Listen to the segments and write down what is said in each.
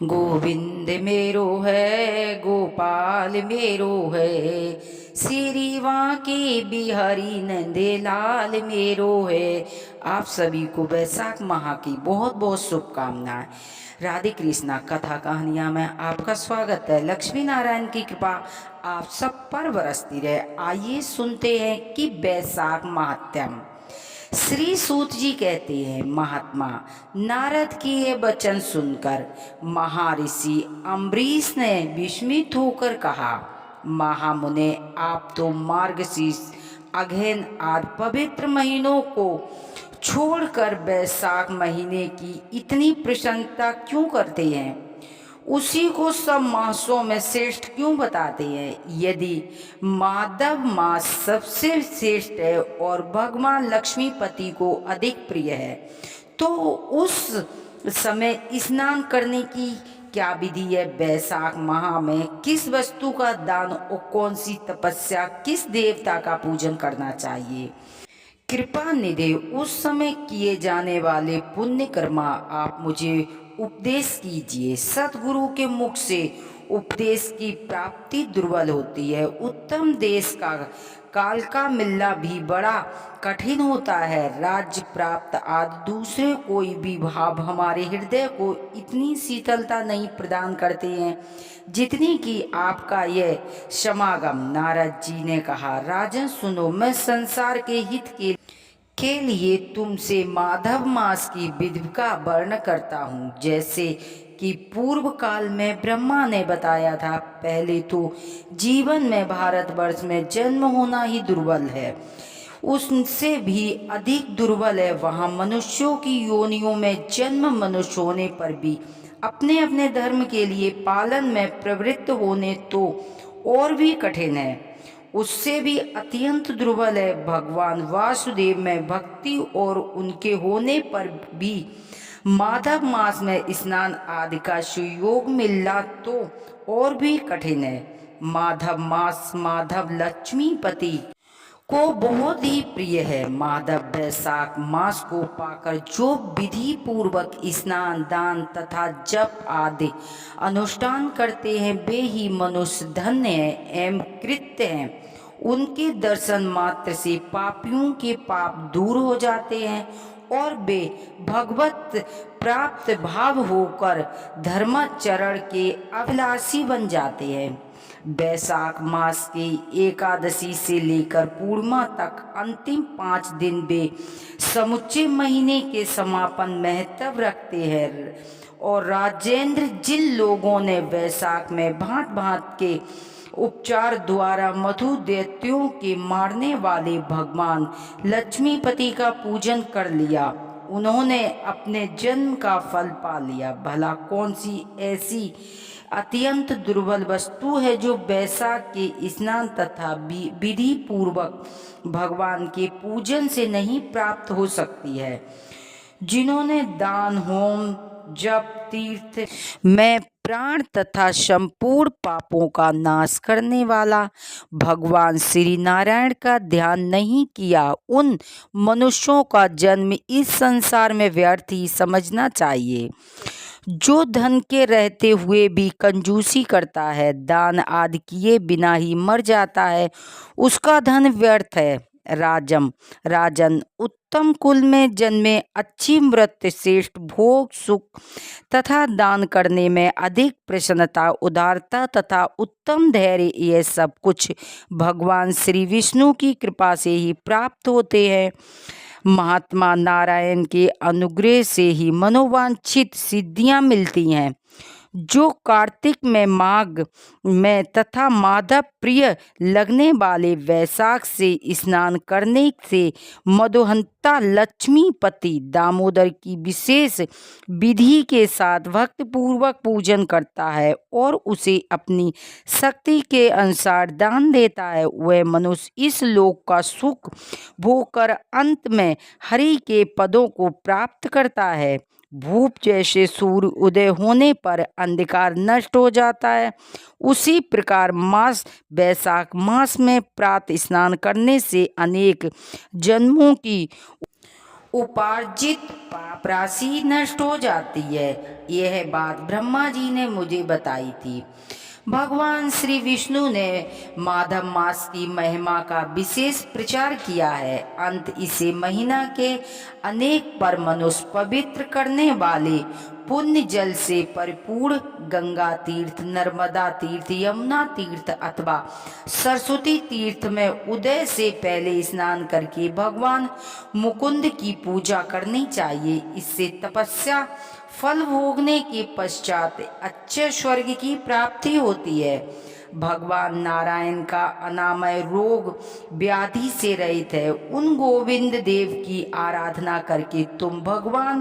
गोविंद मेरो है गोपाल मेरो है, श्री वांके बिहारी नंदलाल मेरो है। आप सभी को वैशाख माह की बहुत बहुत शुभकामनाएं। राधे कृष्णा कथा कहानियाँ में आपका स्वागत है। लक्ष्मी नारायण की कृपा आप सब पर बरसती रहे। आइए सुनते हैं कि वैशाख महात्म्य। श्री सूत जी कहते हैं, महात्मा नारद के ये वचन सुनकर महर्षि अम्बरीश ने विस्मित होकर कहा, महामुने आप तो मार्गशीर्ष अगहन आदि पवित्र महीनों को छोड़कर वैशाख महीने की इतनी प्रशंसा क्यों करते हैं? उसी को सब मासों में श्रेष्ठ क्यों बताते हैं? यदि माधव मास सबसे श्रेष्ठ है और भगवान लक्ष्मीपति को अधिक प्रिय है, तो उस समय स्नान करने की क्या विधि है? वैशाख माह में किस वस्तु का दान और कौन सी तपस्या, किस देवता का पूजन करना चाहिए? कृपा निधि उस समय किए जाने वाले पुण्य कर्मा आप मुझे उपदेश कीजिए। सतगुरु के मुख से उपदेश की प्राप्ति दुर्बल होती है। उत्तम देश का काल का मिलना भी बड़ा कठिन होता है। राज्य प्राप्त आदि दूसरे कोई भी भाव हमारे हृदय को इतनी शीतलता नहीं प्रदान करते हैं जितनी कि आपका यह समागम। नारद जी ने कहा, राजन सुनो, मैं संसार के हित के लिए तुमसे माधव मास की विधि का वर्ण करता हूँ। जैसे कि पूर्व काल में ब्रह्मा ने बताया था, पहले तो जीवन में भारतवर्ष में जन्म होना ही दुर्बल है, उससे भी अधिक दुर्बल है वहाँ मनुष्यों की योनियों में जन्म। मनुष्य होने पर भी अपने अपने धर्म के लिए पालन में प्रवृत्त होने तो और भी कठिन है, उससे भी अत्यंत दुर्बल है भगवान वासुदेव में भक्ति और उनके होने पर भी माधव मास में स्नान आदि का सुयोग मिलना तो और भी कठिन है। माधव मास माधव लक्ष्मीपति को बहुत ही प्रिय है। माधव वैशाख मास को पाकर जो विधि पूर्वक स्नान दान तथा जप आदि अनुष्ठान करते हैं वे ही मनुष्य धन्य हैं एवं कृत्य हैं। उनके दर्शन मात्र से पापियों के पाप दूर हो जाते हैं और वे भगवत प्राप्त भाव होकर धर्माचरण के अभिलाषी बन जाते हैं। वैशाख मास की एकादशी से लेकर पूर्णिमा तक अंतिम 5 दिन वे समुचे महीने के समापन महत्व रखते हैं। और राजेंद्र, जिन लोगों ने वैशाख में भांत भांत के उपचार द्वारा मधु दैत्यों के मारने वाले भगवान लक्ष्मीपति का पूजन कर लिया, उन्होंने अपने जन्म का फल पा लिया। भला कौन सी ऐसी अत्यंत दुर्बल वस्तु है जो वैशाख के स्नान तथा विधि पूर्वक भगवान के पूजन से नहीं प्राप्त हो सकती है? जिन्होंने दान होम जप तीर्थ में प्राण तथा संपूर्ण पापों का नाश करने वाला भगवान श्री नारायण का ध्यान नहीं किया, उन मनुष्यों का जन्म इस संसार में व्यर्थ ही समझना चाहिए। जो धन के रहते हुए भी कंजूसी करता है, दान आदि किए बिना ही मर जाता है, उसका धन व्यर्थ है। राजन, उत्तम कुल में जन्मे, अच्छी मृत्यु, श्रेष्ठ भोग सुख तथा दान करने में अधिक प्रसन्नता, उदारता तथा उत्तम धैर्य, यह सब कुछ भगवान श्री विष्णु की कृपा से ही प्राप्त होते हैं। महात्मा नारायण के अनुग्रह से ही मनोवांछित सिद्धियां मिलती हैं। जो कार्तिक में, माघ में तथा माधव प्रिय लगने वाले वैशाख से स्नान करने से मधुहंता लक्ष्मीपति दामोदर की विशेष विधि के साथ भक्तिपूर्वक पूजन करता है और उसे अपनी शक्ति के अनुसार दान देता है, वह मनुष्य इस लोक का सुख भोग कर अंत में हरि के पदों को प्राप्त करता है। भूप जैसे सूर्य उदय होने पर अंधकार नष्ट हो जाता है, उसी प्रकार वैशाख मास में प्रातः स्नान करने से अनेक जन्मों की उपार्जित पाप राशि नष्ट हो जाती है। यह बात ब्रह्मा जी ने मुझे बताई थी। भगवान श्री विष्णु ने माघ मास की महिमा का विशेष प्रचार किया है। अंत इसे महीना के अनेक पर मनुष्य पवित्र करने वाले पुण्य जल से परिपूर्ण गंगा तीर्थ, नर्मदा तीर्थ, यमुना तीर्थ अथवा सरस्वती तीर्थ में उदय से पहले स्नान करके भगवान मुकुंद की पूजा करनी चाहिए। इससे तपस्या फल भोगने के पश्चात अच्छे स्वर्ग की प्राप्ति होती है। भगवान नारायण का अनामय रोग व्याधि से रहित है। उन गोविंद देव की आराधना करके तुम भगवान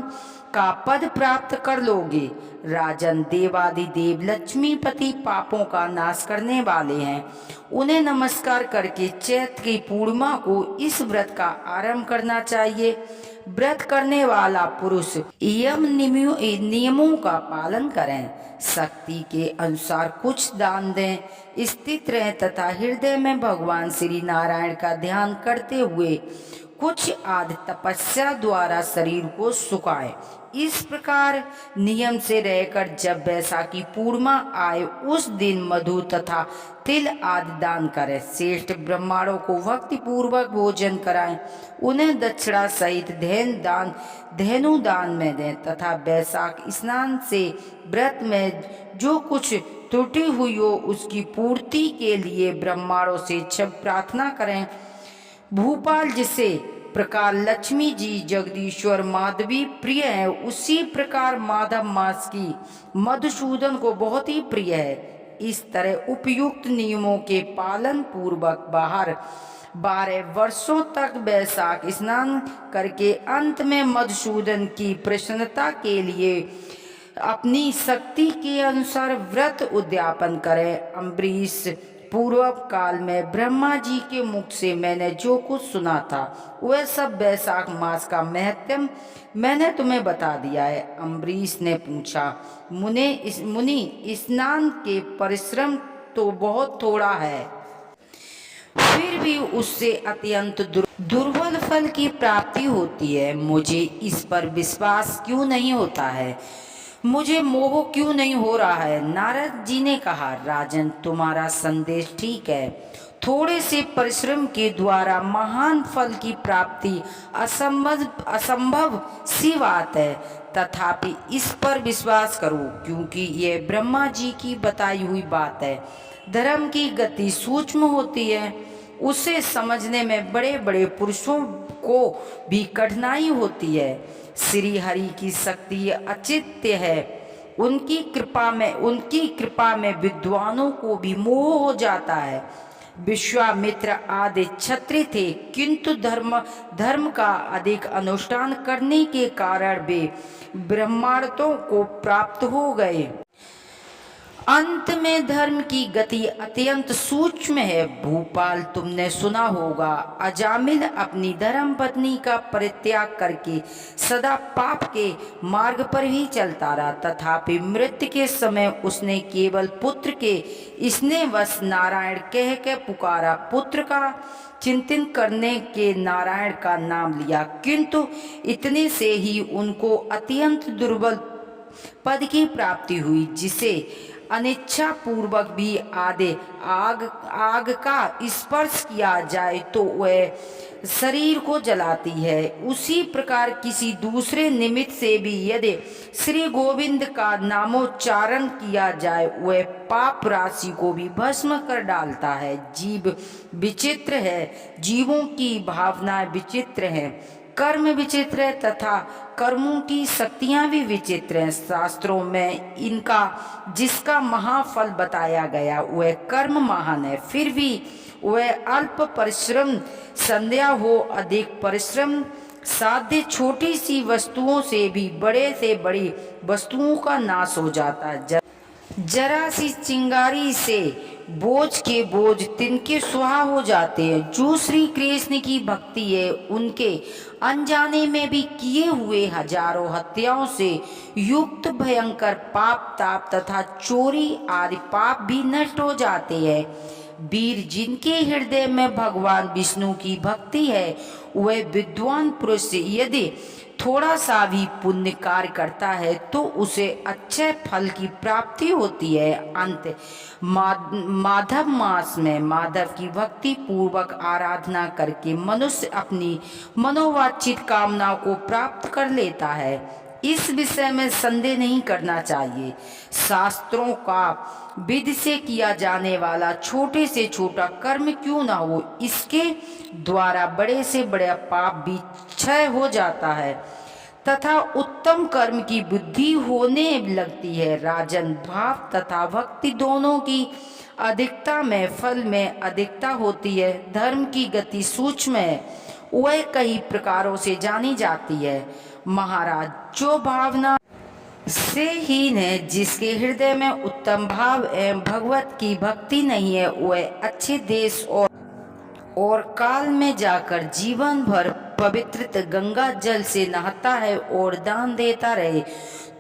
का पद प्राप्त कर लोगे। राजन, देवादिदेव लक्ष्मीपति पापों का नाश करने वाले हैं। उन्हें नमस्कार करके चैत्र की पूर्णिमा को इस व्रत का आरंभ करना चाहिए। व्रत करने वाला पुरुष नियमों का पालन करें, शक्ति के अनुसार कुछ दान दें, स्थित रहें तथा हृदय में भगवान श्री नारायण का ध्यान करते हुए कुछ आदि तपस्या द्वारा शरीर को सुखाएं। इस प्रकार नियम से रहकर जब वैशाखी पूर्णिमा आए उस दिन मधु तथा तिल आदि दान करें। श्रेष्ठ ब्राह्मणों को भक्ति पूर्वक भोजन कराएं, उन्हें दक्षिणा सहित धेनु दान में दें तथा वैशाख स्नान से व्रत में जो कुछ त्रुटि हुई हो उसकी पूर्ति के लिए ब्राह्मणों से क्षमा प्रार्थना करें। भूपाल जिसे प्रकार लक्ष्मी जी, जगदीश्वर, माधवी प्रिय है, उसी प्रकार माधव मास की मधुसूदन को बहुत ही प्रिय है। इस तरह उपयुक्त नियमों के पालन पूर्वक 12 वर्षों तक वैशाख स्नान करके अंत में मधुसूदन की प्रसन्नता के लिए अपनी शक्ति के अनुसार व्रत उद्यापन करें। अम्बरीश पूर्व काल में ब्रह्मा जी के मुख से मैंने जो कुछ सुना था वह सब वैशाख मास का महत्व मैंने तुम्हें बता दिया है। अम्बरीश ने पूछा, मुनि स्नान के परिश्रम तो बहुत थोड़ा है, फिर भी उससे अत्यंत दुर्बल फल की प्राप्ति होती है। मुझे इस पर विश्वास क्यों नहीं होता है? मुझे मोह क्यों नहीं हो रहा है? नारद जी ने कहा, राजन, तुम्हारा संदेश ठीक है। थोड़े से परिश्रम के द्वारा महान फल की प्राप्ति असंभव सी बात है। तथापि इस पर विश्वास करो, क्योंकि यह ब्रह्मा जी की बताई हुई बात है। धर्म की गति सूक्ष्म होती है, उसे समझने में बड़े बड़े पुरुषों को भी कठिनाई होती है। श्री हरि की शक्ति अचित्य है। उनकी कृपा में विद्वानों को भी मोह हो जाता है। विश्वामित्र आदि क्षत्रिय थे, किंतु धर्म का अधिक अनुष्ठान करने के कारण वे ब्रह्मांडों को प्राप्त हो गए। अंत में धर्म की गति अत्यंत सूक्ष्म है। भूपाल, तुमने सुना होगा, अजामिल अपनी धर्म पत्नी का परित्याग करके सदा पाप के मार्ग पर ही चलता रहा। तथापि मृत्यु के समय उसने केवल पुत्र के स्नेहवश नारायण कह के पुकारा। पुत्र का चिंतन करने के नारायण का नाम लिया, किंतु इतने से ही उनको अत्यंत दुर्बल पद की प्राप्ति हुई, जिसे अनिच्छा पूर्वक भी आग का स्पर्श किया जाए तो वह शरीर को जलाती है। उसी प्रकार किसी दूसरे निमित्त से भी यदि श्री गोविंद का नामोच्चारण किया जाए वह पाप राशि को भी भस्म कर डालता है। जीव विचित्र है, जीवों की भावनाएं विचित्र हैं, कर्म विचित्र है तथा कर्मों की शक्तियां भी विचित्र हैं। शास्त्रों में जिसका महाफल बताया गया वह कर्म महान है, फिर भी वह अल्प परिश्रम संध्या हो। अधिक परिश्रम साध्य छोटी सी वस्तुओं से भी बड़े से बड़ी वस्तुओं का नाश हो जाता है। जरा सी चिंगारी से बोझ के बोझ तिनके सुहा हो जाते हैं। जो श्री कृष्ण की भक्ति है उनके अनजाने में भी किए हुए हजारों हत्याओं से युक्त भयंकर पाप, ताप तथा चोरी आदि पाप भी नष्ट हो जाते हैं। वीर जिनके हृदय में भगवान विष्णु की भक्ति है, वह विद्वान पुरुष यदि थोड़ा सा भी पुण्य कार्य करता है तो उसे अच्छे फल की प्राप्ति होती है। अंत माधव मास में माधव की भक्ति पूर्वक आराधना करके मनुष्य अपनी मनोवांछित कामनाओं को प्राप्त कर लेता है। इस विषय में संदेह नहीं करना चाहिए। शास्त्रों का विधि से किया जाने वाला छोटे से छोटा कर्म क्यों ना हो, इसके द्वारा बड़े से बड़ा पाप भी क्षय हो जाता है तथा उत्तम कर्म की बुद्धि होने लगती है। राजन, भाव तथा भक्ति दोनों की अधिकता में फल में अधिकता होती है। धर्म की गति सूक्ष्म है, वह कई प्रकारों से जानी जाती है। महाराज, जो भावना से हीन है, जिसके हृदय में उत्तम भाव एवं भगवत की भक्ति नहीं है, वह अच्छे देश और काल में जाकर जीवन भर पवित्र गंगा जल से नहाता है और दान देता रहे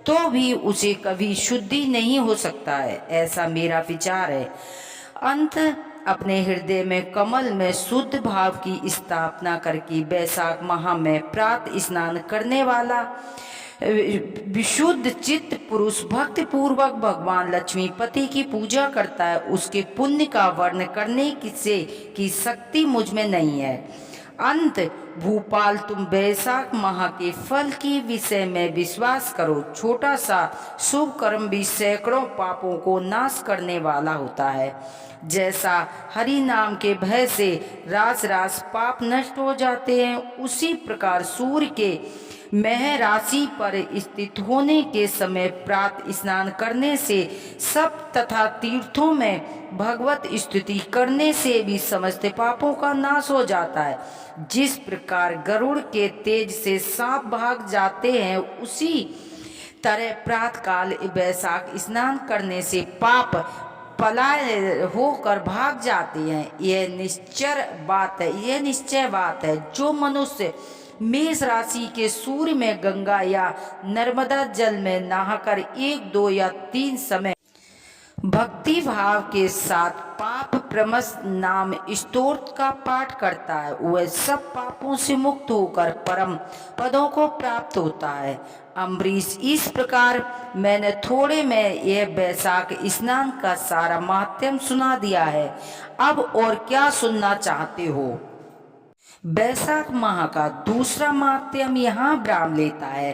तो भी उसे कभी शुद्धि नहीं हो सकता है। ऐसा मेरा विचार है। अंत अपने हृदय में कमल में शुद्ध भाव की स्थापना करके वैशाख माह में प्रातः स्नान करने वाला विशुद्ध चित्त पुरुष भक्ति पूर्वक भगवान लक्ष्मीपति की पूजा करता है। उसके पुण्य का वर्णन करने की शक्ति मुझ में नहीं है। अंत भूपाल, तुम वैशाख माह के फल के विषय में विश्वास करो। छोटा सा शुभ कर्म भी सैकड़ों पापों को नाश करने वाला होता है। जैसा हरि नाम के भय से रास रास पाप नष्ट हो जाते हैं, उसी प्रकार सूर्य के मह राशि पर स्थित होने के समय प्रातः स्नान करने से सब तथा तीर्थों में भगवत स्तुति करने से भी समस्त पापों का नाश हो जाता है। जिस प्रकार गरुड़ के तेज से सांप भाग जाते हैं, उसी तरह प्रातः काल वैशाख स्नान करने से पाप पलायन होकर भाग जाते हैं। यह निश्चय बात है। जो मनुष्य मेष राशि के सूर्य में गंगा या नर्मदा जल में नहाकर 1, 2 या 3 समय भक्ति भाव के साथ पाप प्रमस नाम स्तोत्र का पाठ करता है, वह सब पापों से मुक्त होकर परम पदों को प्राप्त होता है। अम्बरीश, इस प्रकार मैंने थोड़े में यह वैशाख स्नान का सारा महात्म्य सुना दिया है। अब और क्या सुनना चाहते हो? वैशाख माह का दूसरा महात्म्य यहाँ ब्राह्म लेता है।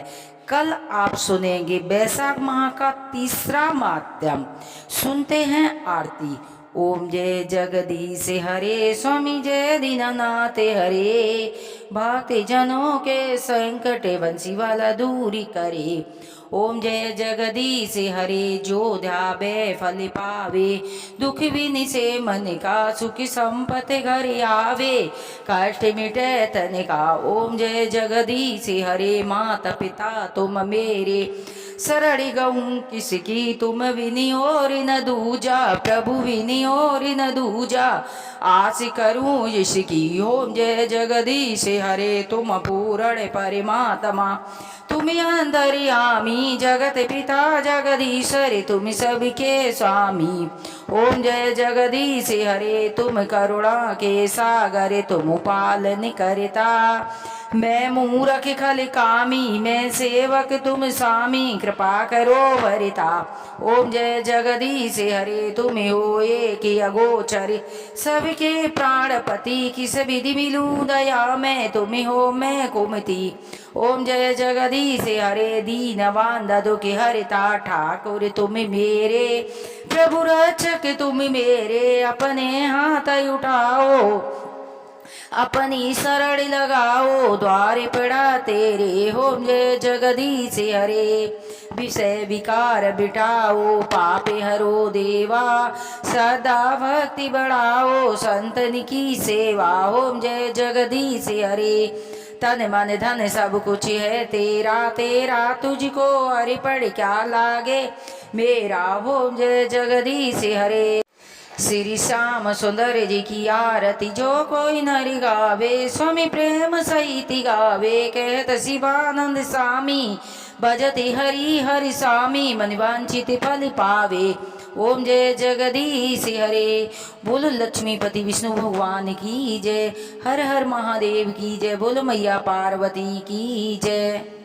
कल आप सुनेंगे वैशाख माह का तीसरा महात्म्य। सुनते हैं आरती। ओम जय जगदीश हरे, स्वामी जय दीनानाथ हरे, भक्ति जनों के संकट बंसी वाला दूरी करे। ओम जय जगदीश हरे, जो ध्यावे फल पावे, दुख बिन से मन का सुख संपत्ति घर आवे, कष्ट मिटे तन का। ओम जय जगदीश हरे, माता पिता तुम मेरे, शरण गऊँ किसकी तुम विनी और न दूजा, प्रभु विनी और न दूजा, आस करूँ इसकी। ओम जय जगदीश हरे, तुम पूर्ण परमात्मा, तुम अंतर्यामी, जगत पिता जगदीश्वर, तुम सबके स्वामी। ओम जय जगदीश हरे, तुम करुणा के सागर, तुम पालन करता, मैं मूरख खल कामी, मैं सेवक तुम स्वामी, कृपा करो वरिता। ओम जय जगदीश हरे, तुम हो एक अगोचर, सबके प्राणपति, किस विधि मिलूं दया में, तुम हो मैं कुमति। ओम जय जगदीश हरे, दीन बांधा दुख हरिता, ठाकुर तुम मेरे, प्रभु रक्षक तुम मेरे, अपने हाथ उठाओ, अपनी शरण लगाओ, द्वार पड़ा तेरे। ओम जय जगदीश हरे, विषय विकार बिटाओ, पापे हरो देवा, सदा भक्ति बढ़ाओ, संतन की सेवा। ओम जय जगदीश हरे, तन मन धन सब कुछ है तेरा, तेरा तुझको अर्पण क्या लागे मेरा। ओम जय जगदीश हरे, श्री श्याम सुंदर जी की आरती जो कोई नर गावे, स्वामी प्रेम सहित गावे, कहत शिवानंद स्वामी, भजति हरि हरि स्वामी, मन वांछित फल पावे। ओम जय जगदीश हरे। बोलो लक्ष्मीपति विष्णु भगवान की जय। हर हर महादेव की जय। बोलो मैया पार्वती की जय।